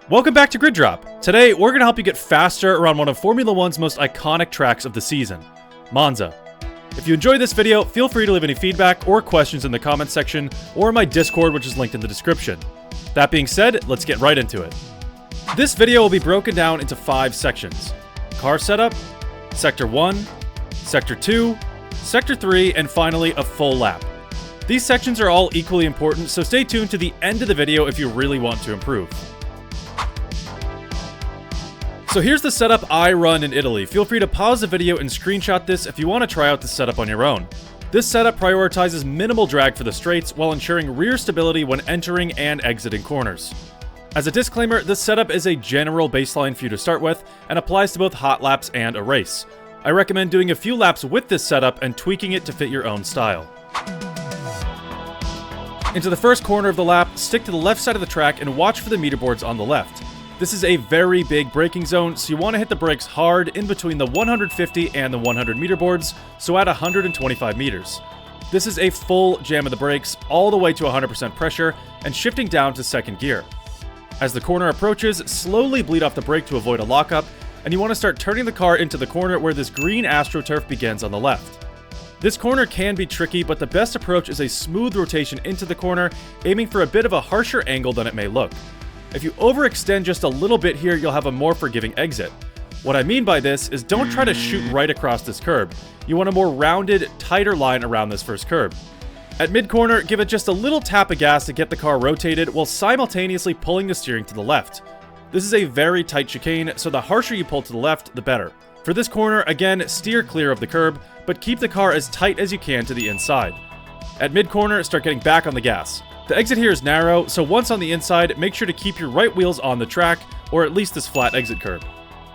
Welcome back to Grid Drop. Today, we're going to help you get faster around one of Formula One's most iconic tracks of the season, Monza. If you enjoyed this video, feel free to leave any feedback or questions in the comments section or in my Discord, which is linked in the description. That being said, let's get right into it. This video will be broken down into 5 sections: car setup, Sector 1, Sector 2, Sector 3, and finally a full lap. These sections are all equally important, so stay tuned to the end of the video if you really want to improve. So here's the setup I run in Italy. Feel free to pause the video and screenshot this if you want to try out this setup on your own. This setup prioritizes minimal drag for the straights while ensuring rear stability when entering and exiting corners. As a disclaimer, this setup is a general baseline for you to start with and applies to both hot laps and a race. I recommend doing a few laps with this setup and tweaking it to fit your own style. Into the first corner of the lap, stick to the left side of the track and watch for the meter boards on the left. This is a very big braking zone, so you want to hit the brakes hard in between the 150 and the 100 meter boards, so at 125 meters. This is a full jam of the brakes, all the way to 100% pressure, and shifting down to second gear. As the corner approaches, slowly bleed off the brake to avoid a lockup, and you want to start turning the car into the corner where this green AstroTurf begins on the left. This corner can be tricky, but the best approach is a smooth rotation into the corner, aiming for a bit of a harsher angle than it may look. If you overextend just a little bit here, you'll have a more forgiving exit. What I mean by this is don't try to shoot right across this curb. You want a more rounded, tighter line around this first curb. At mid-corner, give it just a little tap of gas to get the car rotated while simultaneously pulling the steering to the left. This is a very tight chicane, so the harsher you pull to the left, the better. For this corner, again, steer clear of the curb, but keep the car as tight as you can to the inside. At mid-corner, start getting back on the gas. The exit here is narrow, so once on the inside, make sure to keep your right wheels on the track, or at least this flat exit curb.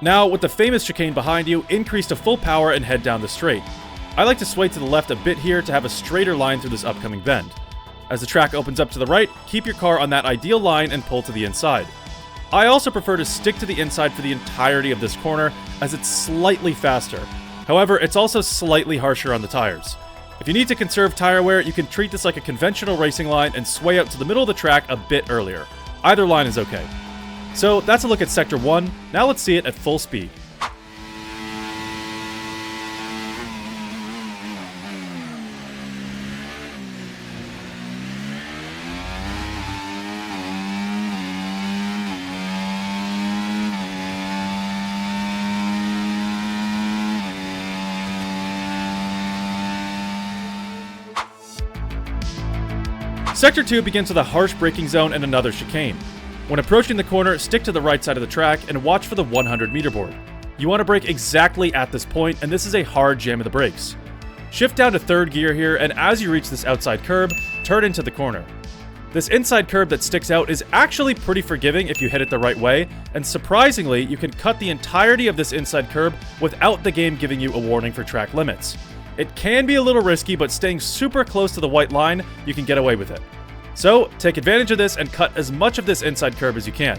Now, with the famous chicane behind you, increase to full power and head down the straight. I like to sway to the left a bit here to have a straighter line through this upcoming bend. As the track opens up to the right, keep your car on that ideal line and pull to the inside. I also prefer to stick to the inside for the entirety of this corner, as it's slightly faster. However, it's also slightly harsher on the tires. If you need to conserve tire wear, you can treat this like a conventional racing line and sway out to the middle of the track a bit earlier. Either line is okay. So that's a look at Sector 1, now let's see it at full speed. Sector 2 begins with a harsh braking zone and another chicane. When approaching the corner, stick to the right side of the track and watch for the 100 meter board. You want to brake exactly at this point, and this is a hard jam of the brakes. Shift down to third gear here, and as you reach this outside curb, turn into the corner. This inside curb that sticks out is actually pretty forgiving if you hit it the right way, and surprisingly, you can cut the entirety of this inside curb without the game giving you a warning for track limits. It can be a little risky, but staying super close to the white line, you can get away with it. So, take advantage of this and cut as much of this inside curb as you can.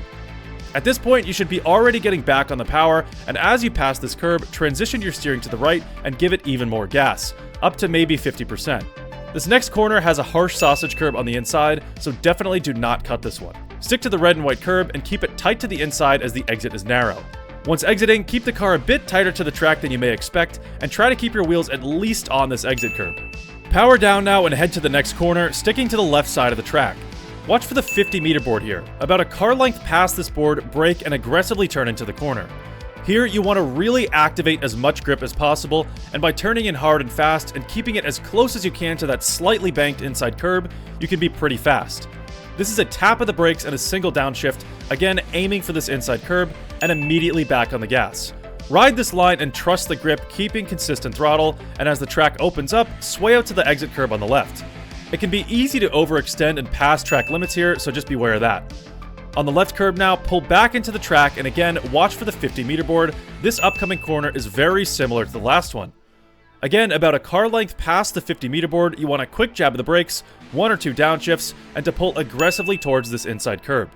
At this point, you should be already getting back on the power, and as you pass this curb, transition your steering to the right and give it even more gas, up to maybe 50%. This next corner has a harsh sausage curb on the inside, so definitely do not cut this one. Stick to the red and white curb and keep it tight to the inside as the exit is narrow. Once exiting, keep the car a bit tighter to the track than you may expect, and try to keep your wheels at least on this exit curb. Power down now and head to the next corner, sticking to the left side of the track. Watch for the 50 meter board here. About a car length past this board, brake and aggressively turn into the corner. Here, you want to really activate as much grip as possible, and by turning in hard and fast and keeping it as close as you can to that slightly banked inside curb, you can be pretty fast. This is a tap of the brakes and a single downshift, again aiming for this inside curb, and immediately back on the gas. Ride this line and trust the grip, keeping consistent throttle, and as the track opens up, sway out to the exit curb on the left. It can be easy to overextend and pass track limits here, so just beware of that. On the left curb now, pull back into the track and again, watch for the 50 meter board. This upcoming corner is very similar to the last one. Again, about a car length past the 50 meter board, you want a quick jab of the brakes, 1 or 2 downshifts, and to pull aggressively towards this inside curb.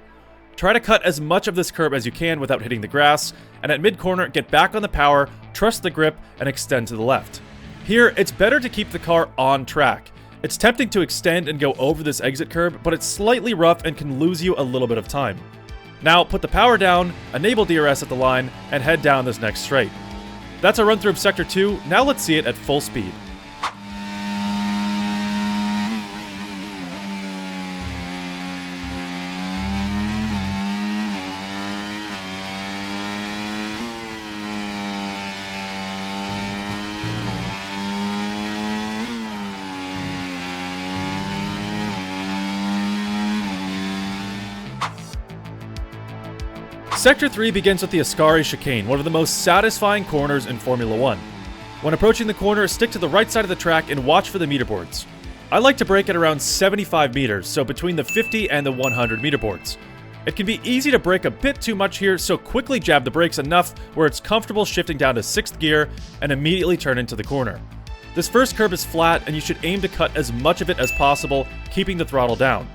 Try to cut as much of this curb as you can without hitting the grass, and at mid-corner, get back on the power, trust the grip, and extend to the left. Here, it's better to keep the car on track. It's tempting to extend and go over this exit curb, but it's slightly rough and can lose you a little bit of time. Now put the power down, enable DRS at the line, and head down this next straight. That's a run through of Sector 2, now let's see it at full speed. Sector 3 begins with the Ascari chicane, one of the most satisfying corners in Formula 1. When approaching the corner, stick to the right side of the track and watch for the meter boards. I like to brake at around 75 meters, so between the 50 and the 100 meter boards. It can be easy to brake a bit too much here, so quickly jab the brakes enough where it's comfortable shifting down to 6th gear and immediately turn into the corner. This first curb is flat and you should aim to cut as much of it as possible, keeping the throttle down.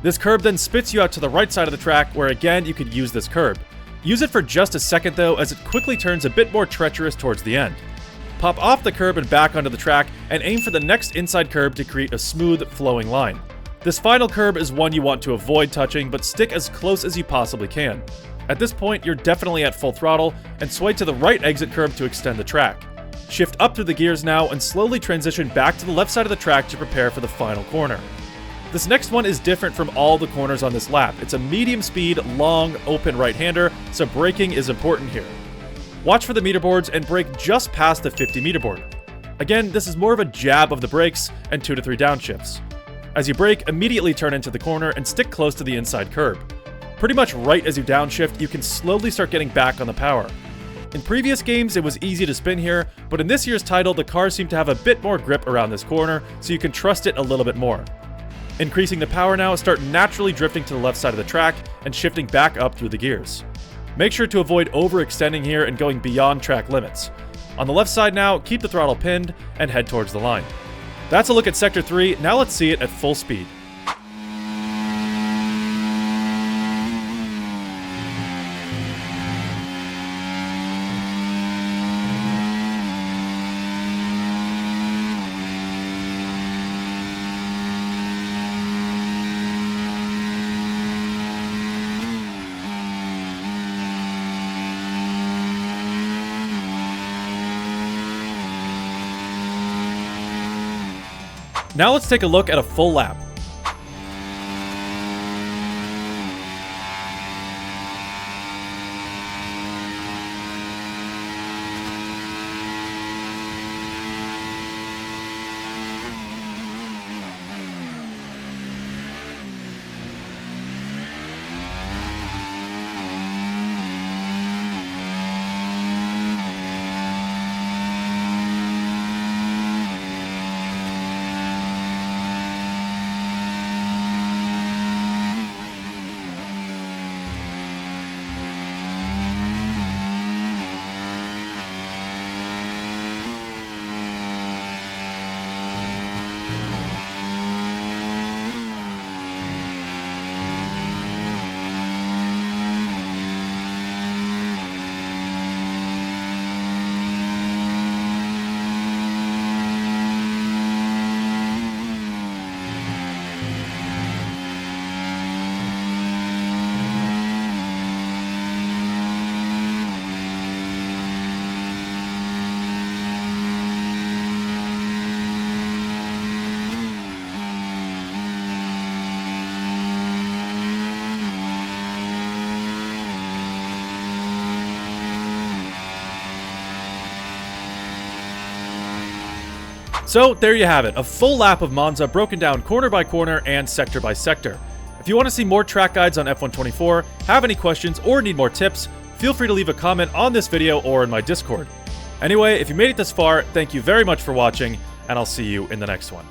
This curb then spits you out to the right side of the track where again you could use this curb. Use it for just a second though, as it quickly turns a bit more treacherous towards the end. Pop off the curb and back onto the track, and aim for the next inside curb to create a smooth, flowing line. This final curb is one you want to avoid touching, but stick as close as you possibly can. At this point, you're definitely at full throttle, and sway to the right exit curb to extend the track. Shift up through the gears now, and slowly transition back to the left side of the track to prepare for the final corner. This next one is different from all the corners on this lap. It's a medium speed, long, open right-hander, so braking is important here. Watch for the meter boards and brake just past the 50 meter board. Again, this is more of a jab of the brakes and 2 to 3 downshifts. As you brake, immediately turn into the corner and stick close to the inside curb. Pretty much right as you downshift, you can slowly start getting back on the power. In previous games, it was easy to spin here, but in this year's title, the cars seem to have a bit more grip around this corner, so you can trust it a little bit more. Increasing the power now, start naturally drifting to the left side of the track and shifting back up through the gears. Make sure to avoid overextending here and going beyond track limits. On the left side now, keep the throttle pinned and head towards the line. That's a look at Sector 3, now let's see it at full speed. Now let's take a look at a full lap. So there you have it, a full lap of Monza broken down corner by corner and sector by sector. If you want to see more track guides on F124, have any questions, or need more tips, feel free to leave a comment on this video or in my Discord. Anyway, if you made it this far, thank you very much for watching, and I'll see you in the next one.